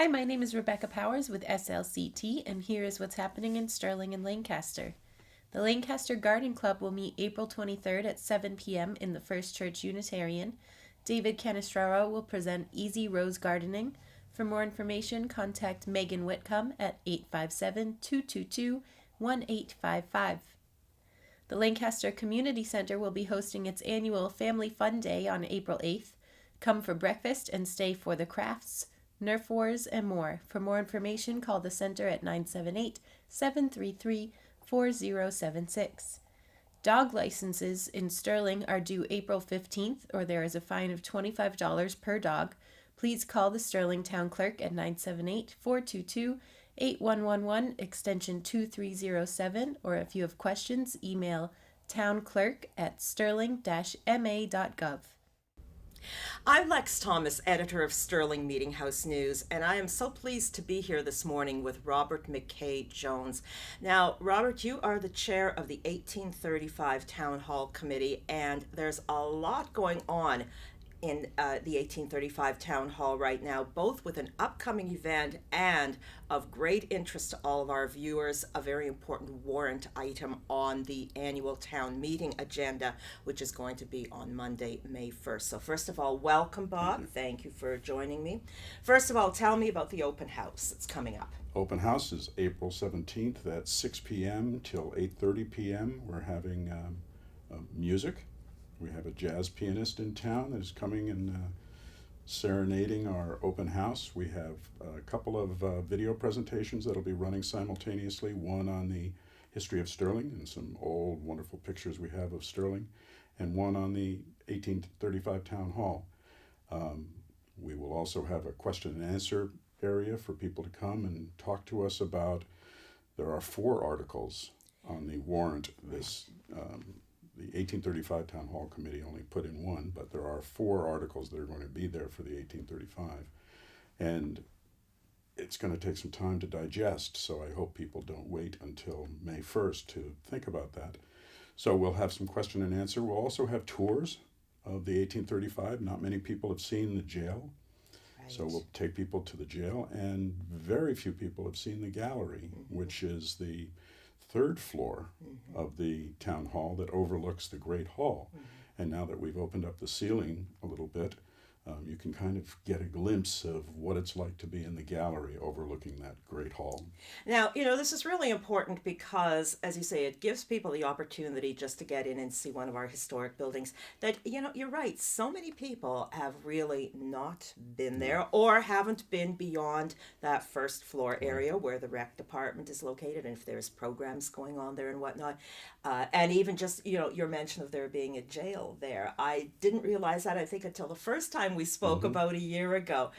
Hi, my name is Rebecca Powers with SLCT, and here is what's happening in Sterling and Lancaster. The Lancaster Garden Club will meet April 23rd at 7 p.m. in the First Church Unitarian. David Canestraro will present Easy Rose Gardening. For more information, contact Megan Whitcomb at 857-222-1855. The Lancaster Community Center will be hosting its annual Family Fun Day on April 8th. Come for breakfast and stay for the crafts, Nerf wars, and more. For more information, call the center at 978-733-4076. Dog licenses in Sterling are due April 15th, or there is a fine of $25 per dog. Please call the Sterling Town Clerk at 978-422-8111, extension 2307, or if you have questions, email townclerk@sterling-ma.gov. I'm Lex Thomas, editor of Sterling Meeting House News, and I am so pleased to be here this morning with Robert McKay Jones. Now, Robert, you are the chair of the 1835 Town Hall Committee, and there's a lot going on in the 1835 Town Hall right now, both with an upcoming event and of great interest to all of our viewers, a very important warrant item on the annual town meeting agenda, which is going to be on Monday, May 1st. So first of all, welcome, Bob. Thank you for joining me. First of all, tell me about the open house that's coming up. Open house is April 17th at 6 p.m. till 8:30 p.m. We're having music. We have a jazz pianist in town that is coming and serenading our open house. We have a couple of video presentations that'll be running simultaneously, one on the history of Sterling and some old wonderful pictures we have of Sterling, and one on the 1835 Town Hall. We will also have a question and answer area for people to come and talk to us about. There are 4 articles on the warrant this the 1835 Town Hall Committee only put in 1, but there are 4 articles that are going to be there for the 1835. And it's going to take some time to digest, so I hope people don't wait until May 1st to think about that. So we'll have some question and answer. We'll also have tours of the 1835. Not many people have seen the jail. Right. So we'll take people to the jail, and very few people have seen the gallery, which is the 3rd floor of the town hall that overlooks the Great Hall. And now that we've opened up the ceiling a little bit, you can kind of get a glimpse of what it's like to be in the gallery overlooking that Great Hall. Now, this is really important because, as you say, it gives people the opportunity just to get in and see one of our historic buildings that, you're right, so many people have really not been there or haven't been beyond that 1st floor area where the rec department is located, and if there's programs going on there and whatnot. And even just, your mention of there being a jail there. I didn't realize that, I think, until the first time we spoke about a year ago.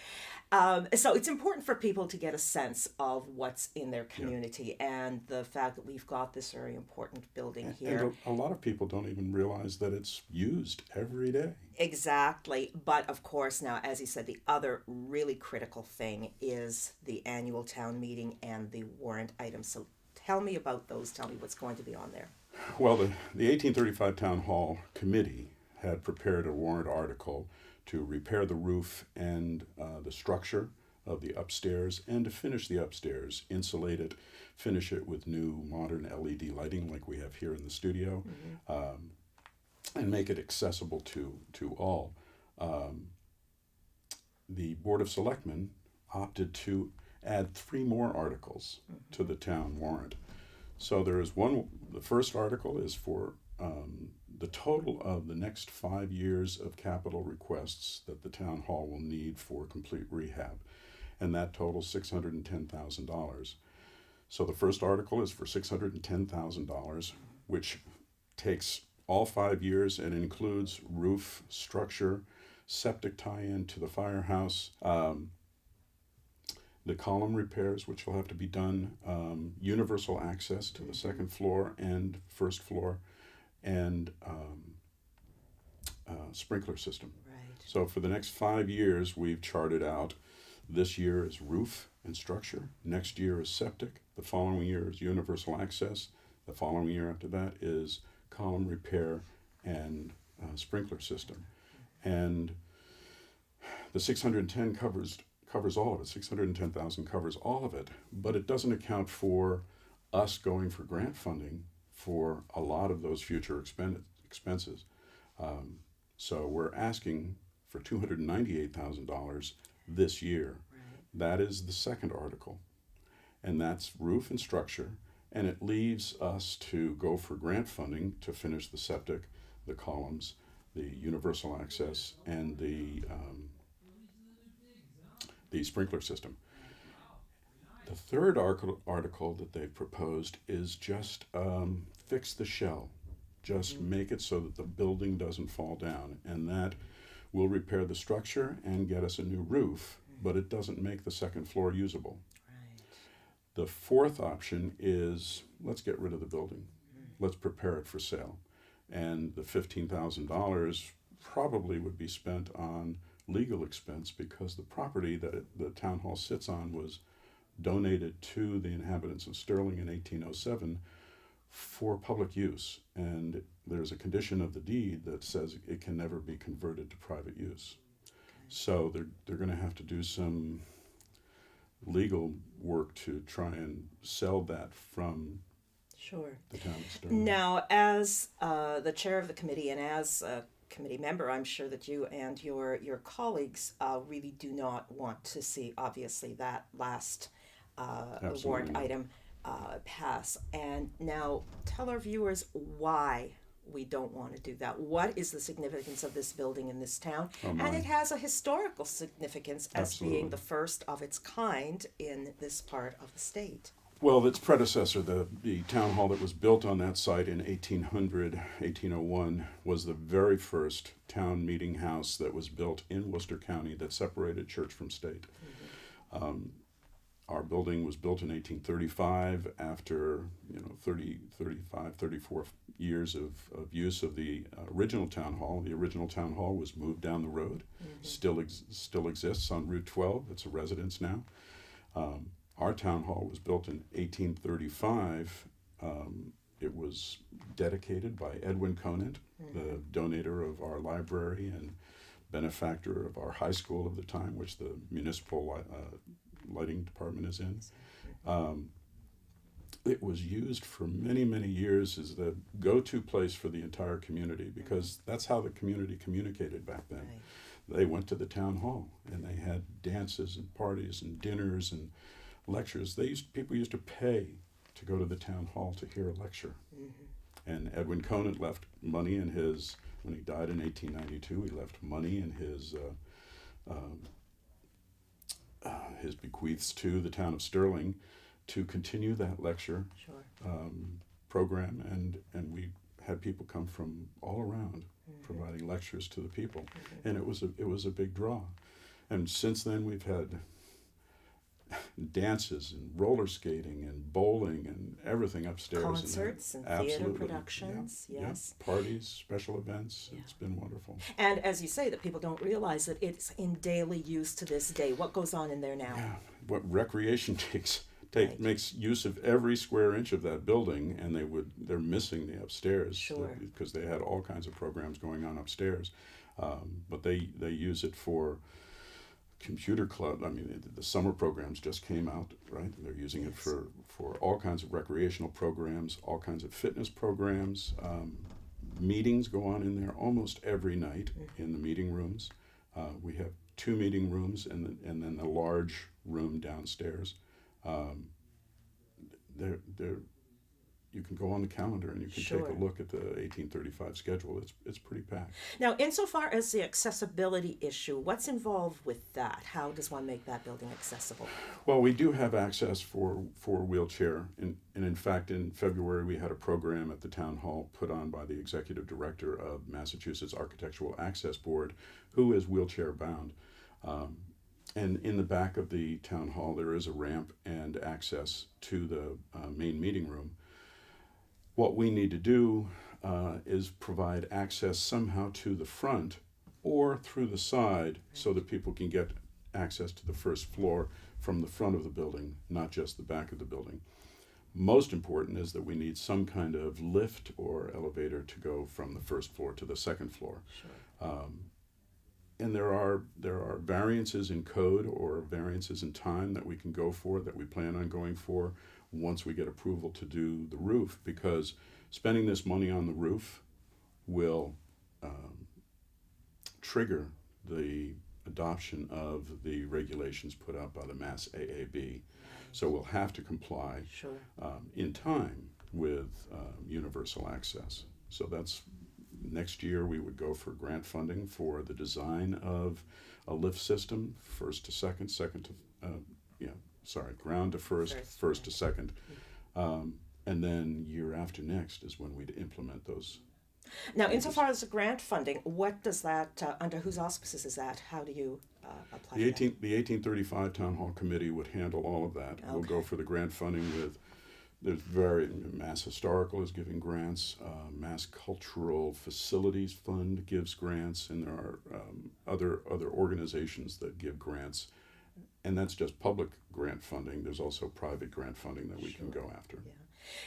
So it's important for people to get a sense of what's in their community and the fact that we've got this very important building here. And a lot of people don't even realize that it's used every day. Exactly. But of course, now, as you said, the other really critical thing is the annual town meeting and the warrant items. So tell me about those. Tell me what's going to be on there. Well, the 1835 Town Hall Committee had prepared a warrant article to repair the roof and the structure of the upstairs, and to finish the upstairs, insulate it, finish it with new modern LED lighting like we have here in the studio, and make it accessible to all. The Board of Selectmen opted to add 3 more articles to the town warrant. So there is one. The first article is for the total of the next 5 years of capital requests that the town hall will need for complete rehab, and that totals $610,000. So the first article is for $610,000, which takes all 5 years and includes roof, structure, septic tie-in to the firehouse, the column repairs, which will have to be done, universal access to the 2nd floor and 1st floor, and sprinkler system. Right. So for the next 5 years, we've charted out, this year is roof and structure, next year is septic, the following year is universal access, the following year after that is column repair and sprinkler system. And the 610 covers covers all of it. 610,000 covers all of it, but it doesn't account for us going for grant funding for a lot of those future expenses. So we're asking for $298,000 this year. Right. That is the second article, and that's roof and structure, and it leaves us to go for grant funding to finish the septic, the columns, the universal access, and the sprinkler system. The third article that they've proposed is just fix the shell, just make it so that the building doesn't fall down, and that will repair the structure and get us a new roof, but it doesn't make the second floor usable. Right. The fourth option is let's get rid of the building, let's prepare it for sale, and the $15,000 probably would be spent on legal expense because the property that the town hall sits on was donated to the inhabitants of Sterling in 1807 for public use, and there's a condition of the deed that says it can never be converted to private use. So they're going to have to do some legal work to try and sell that from Sure. the town of Sterling. Now, as the chair of the committee and as a committee member, I'm sure that you and your colleagues really do not want to see, obviously, that last warrant item pass. And now, tell our viewers why we don't want to do that. What is the significance of this building in this town? And it has a historical significance as being the first of its kind in this part of the state. Well, its predecessor, the town hall that was built on that site in 1801, was the very first town meeting house that was built in Worcester County that separated church from state. Our building was built in 1835 after 34 years of use of the original town hall. The original town hall was moved down the road, still exists on Route 12. It's a residence now. Our town hall was built in 1835. It was dedicated by Edwin Conant, the donator of our library and benefactor of our high school of the time, which the municipal lighting department is in. It was used for many, many years as the go-to place for the entire community because that's how the community communicated back then. Right. They went to the town hall and they had dances and parties and dinners and lectures. People used to pay to go to the town hall to hear a lecture. And Edwin Conant left money in when he died in 1892, he left money in his bequeaths to the town of Sterling to continue that lecture program, and we had people come from all around providing lectures to the people, and it was a big draw. And since then we've had dances and roller skating and bowling and everything upstairs. Concerts and theater productions, yes. Parties, special events. Yeah. It's been wonderful. And as you say, that people don't realize that it's in daily use to this day. What goes on in there now? Yeah. What recreation makes use of every square inch of that building, and they're missing the upstairs because they had all kinds of programs going on upstairs. But they use it for computer club. I mean, the summer programs just came out, right? They're using it for all kinds of recreational programs, all kinds of fitness programs. Meetings go on in there almost every night in the meeting rooms. We have 2 meeting rooms and then the large room downstairs. You can go on the calendar and you can take a look at the 1835 schedule. It's pretty packed. Now, insofar as the accessibility issue, what's involved with that? How does one make that building accessible? Well, we do have access for wheelchair. And in fact, in February, we had a program at the town hall put on by the executive director of Massachusetts Architectural Access Board, who is wheelchair bound. And in the back of the town hall, there is a ramp and access to the main meeting room. What we need to do is provide access somehow to the front or through the side so that people can get access to the first floor from the front of the building, not just the back of the building. Most important is that we need some kind of lift or elevator to go from the first floor to the second floor. and there are variances in code or variances in time that we can go for, that we plan on going for once we get approval to do the roof, because spending this money on the roof will trigger the adoption of the regulations put out by the Mass AAB. So we'll have to comply Sure. in time with universal access. So that's next year we would go for grant funding for the design of a lift system, first to second, ground to first to second. And then year after next is when we'd implement those. Now, insofar as the grant funding, what does that, under whose auspices is that? How do you apply The for that? 1835 Town Hall Committee would handle all of that. We'll go Okay. for the grant funding with, Mass Historical is giving grants, Mass Cultural Facilities Fund gives grants, and there are other organizations that give grants. And that's just public grant funding. There's also private grant funding that we can go after. Yeah.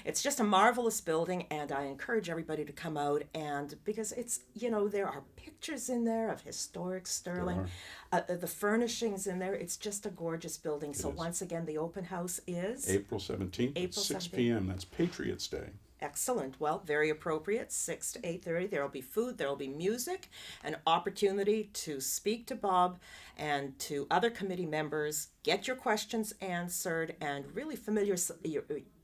It's just a marvelous building, and I encourage everybody to come out, and because it's, there are pictures in there of historic Sterling, the furnishings in there. It's just a gorgeous building. So is. once again, the open house is April 17th, April 6 17th. p.m. That's Patriots Day. excellent. Well, very appropriate. 6 to 8:30. There will be food. There will be music, an opportunity to speak to Bob and to other committee members. Get your questions answered, and really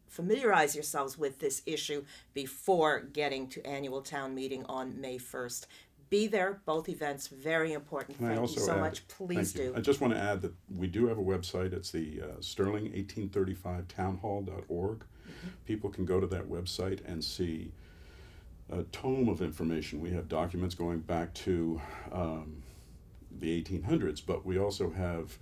familiarize yourselves with this issue before getting to annual town meeting on May 1st. Be there, both events, very important. Can I Thank you also so add- much. Please Thank you. do. I just want to add that we do have a website. It's the Sterling1835townhall.org. People can go to that website and see a tome of information. We have documents going back to the 1800s, but we also have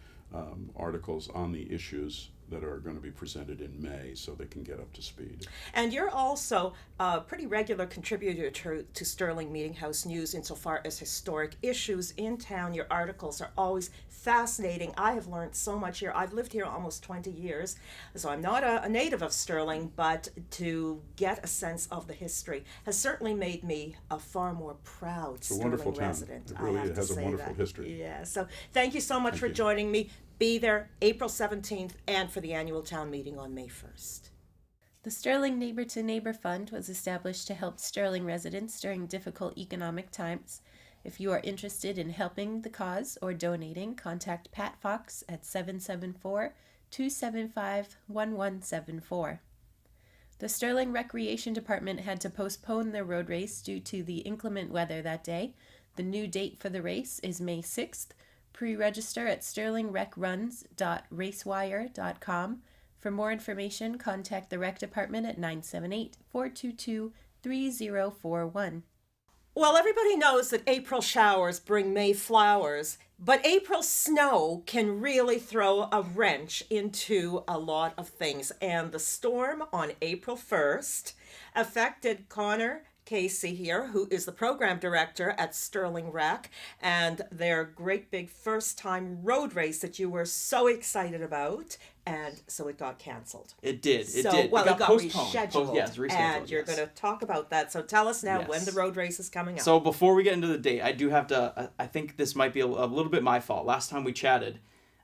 articles on the issues that are going to be presented in May, so they can get up to speed. And you're also a pretty regular contributor to Sterling Meeting House News insofar as historic issues in town. Your articles are always fascinating. I have learned so much here. I've lived here almost 20 years, so I'm not a native of Sterling, but to get a sense of the history has certainly made me a far more proud It's a wonderful Sterling town. resident. It I really have to has a say wonderful that. history. Yeah, so thank you so much for you. joining me. Be there April 17th and for the annual town meeting on May 1st. The Sterling Neighbor to Neighbor Fund was established to help Sterling residents during difficult economic times. If you are interested in helping the cause or donating, contact Pat Fox at 774-275-1174. The Sterling Recreation Department had to postpone their road race due to the inclement weather that day. The new date for the race is May 6th. Pre-register at sterlingrecruns.racewire.com. For more information, contact the Rec Department at 978-422-3041. Well, everybody knows that April showers bring May flowers, but April snow can really throw a wrench into a lot of things. And the storm on April 1st affected Connor Casey here, who is the program director at Sterling Rec, and their great big first time road race that you were so excited about, and so it got canceled. It did. It So, did. well, it got rescheduled. Yes, rescheduled. And you're yes. going to talk about that. So tell us now Yes. when the road race is coming up. So before we get into the date, I do have to. I think this might be a little bit my fault. Last time we chatted,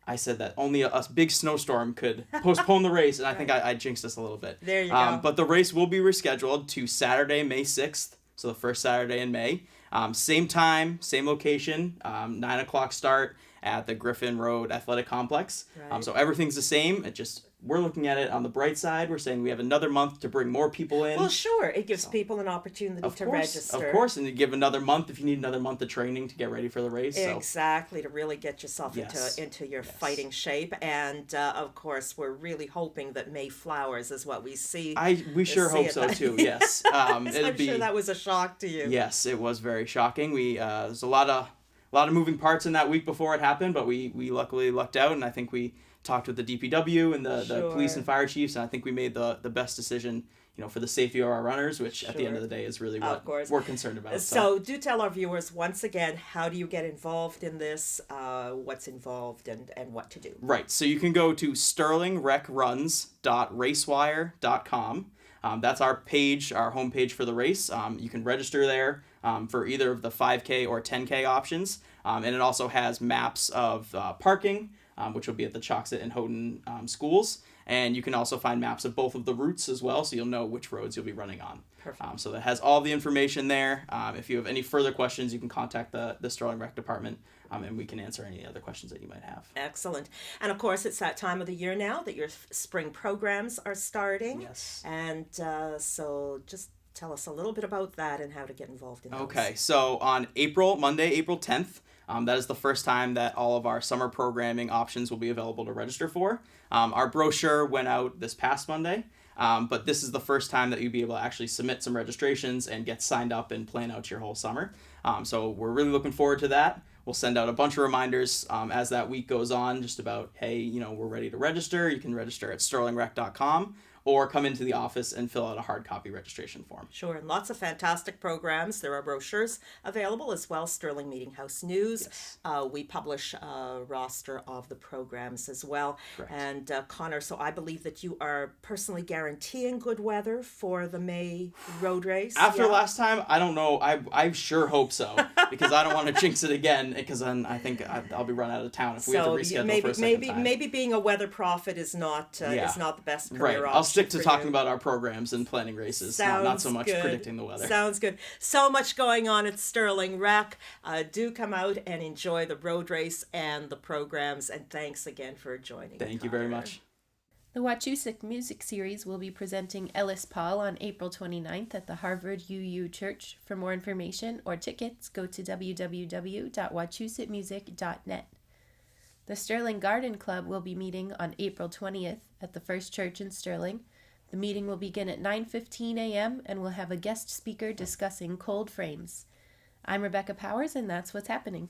I said that only a big snowstorm could postpone the race, and I think I jinxed us a little bit. There you go. But the race will be rescheduled to Saturday, May 6th. So the first Saturday in May. Same time, same location, 9 o'clock start at the Griffin Road Athletic Complex. Right. So everything's the same. We're looking at it on the bright side. We're saying we have another month to bring more people in. Well, sure. It gives people an opportunity to register. Of course, and to give another month if you need another month of training to get ready for the race. So. Exactly, to really get yourself Yes. into your Yes. fighting shape. And, of course, we're really hoping that May flowers is what we see. We sure see hope it so that- too. Yes, I'm sure that was a shock to you. Yes, it was very shocking. There's a lot of moving parts in that week before it happened, but we luckily lucked out, and I think we talked with the DPW and the police Sure. and fire chiefs, and I think we made the best decision, for the safety of our runners, which at the end Sure. of the day is really Of what course. we're concerned about. So do tell our viewers once again, how do you get involved in this, what's involved, and what to do. Right, so you can go to sterlingrecruns.racewire.com. That's our page, our homepage for the race. You can register there for either of the 5K or 10K options. And it also has maps of parking, which will be at the Choxet and Houghton schools. And you can also find maps of both of the routes as well, so you'll know which roads you'll be running on. Perfect. So that has all the information there. If you have any further questions, you can contact the Sterling Rec Department, and we can answer any other questions that you might have. Excellent. And of course, it's that time of the year now that your spring programs are starting. Yes. And so just tell us a little bit about that and how to get involved in those. Okay, so on Monday, April 10th, that is the first time that all of our summer programming options will be available to register for. Our brochure went out this past Monday, but this is the first time that you'll be able to actually submit some registrations and get signed up and plan out your whole summer. So we're really looking forward to that. We'll send out a bunch of reminders as that week goes on, just about, hey, we're ready to register. You can register at sterlingrec.com. Or come into the office and fill out a hard copy registration form. Sure, and lots of fantastic programs. There are brochures available as well, Sterling Meeting House News. Yes. We publish a roster of the programs as well. Correct. And Connor, so I believe that you are personally guaranteeing good weather for the May road race. After last time, I don't know. I sure hope so, because I don't want to jinx it again, because then I think I'll be run out of town if we have to reschedule for a second time. Maybe being a weather prophet is not the best career right. option. I'll stick to for talking you. about our programs and planning races, not so much good. predicting the weather. Sounds good. So much going on at Sterling Rec. Do come out and enjoy the road race and the programs. And thanks again for joining. Thank you very much. The Wachusett Music Series will be presenting Ellis Paul on April 29th at the Harvard UU Church. For more information or tickets, go to www.wachusettmusic.net. The Sterling Garden Club will be meeting on April 20th at the First Church in Sterling. The meeting will begin at 9:15 a.m. and will have a guest speaker discussing cold frames. I'm Rebecca Powers, and that's what's happening.